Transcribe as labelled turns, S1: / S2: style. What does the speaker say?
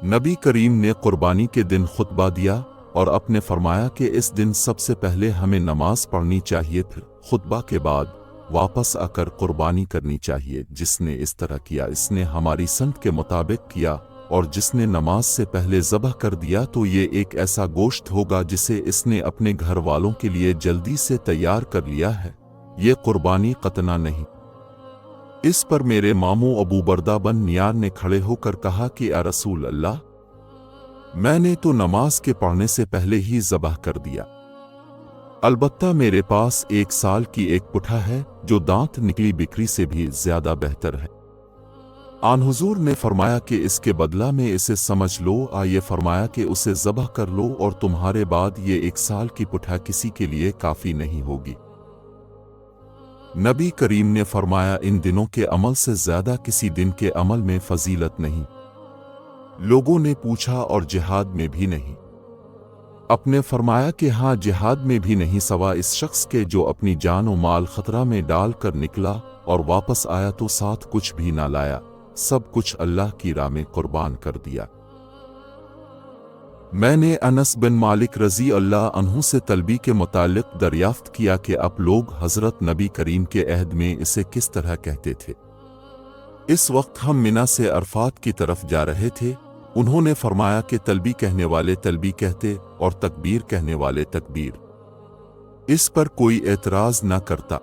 S1: نبی کریم نے قربانی کے دن خطبہ دیا اور اپنے فرمایا کہ اس دن سب سے پہلے ہمیں نماز پڑھنی چاہیے، پھر خطبہ کے بعد واپس آ کر قربانی کرنی چاہیے۔ جس نے اس طرح کیا اس نے ہماری سنت کے مطابق کیا، اور جس نے نماز سے پہلے ذبح کر دیا تو یہ ایک ایسا گوشت ہوگا جسے اس نے اپنے گھر والوں کے لیے جلدی سے تیار کر لیا ہے، یہ قربانی قطنا نہیں۔ اس پر میرے ماموں ابو بردہ بن نیار نے کھڑے ہو کر کہا کہ اے رسول اللہ، میں نے تو نماز کے پڑھنے سے پہلے ہی ذبح کر دیا، البتہ میرے پاس 1 سال کی ایک پٹھا ہے جو دانت نکلی بکری سے بھی زیادہ بہتر ہے۔ آن حضور نے فرمایا کہ اس کے بدلہ میں اسے سمجھ لو، یہ فرمایا کہ اسے ذبح کر لو اور تمہارے بعد یہ 1 سال کی پٹھا کسی کے لیے کافی نہیں ہوگی۔ نبی کریم نے فرمایا ان دنوں کے عمل سے زیادہ کسی دن کے عمل میں فضیلت نہیں۔ لوگوں نے پوچھا اور جہاد میں بھی نہیں؟ اپنے فرمایا کہ ہاں، جہاد میں بھی نہیں، سوا اس شخص کے جو اپنی جان و مال خطرہ میں ڈال کر نکلا اور واپس آیا تو ساتھ کچھ بھی نہ لایا، سب کچھ اللہ کی راہ میں قربان کر دیا۔ میں نے انس بن مالک رضی اللہ عنہ سے طلبی کے متعلق دریافت کیا کہ اب لوگ حضرت نبی کریم کے عہد میں اسے کس طرح کہتے تھے۔ اس وقت ہم منا سے عرفات کی طرف جا رہے تھے، انہوں نے فرمایا کہ طلبی کہنے والے طلبی کہتے اور تکبیر کہنے والے تکبیر۔ اس پر کوئی اعتراض نہ کرتا۔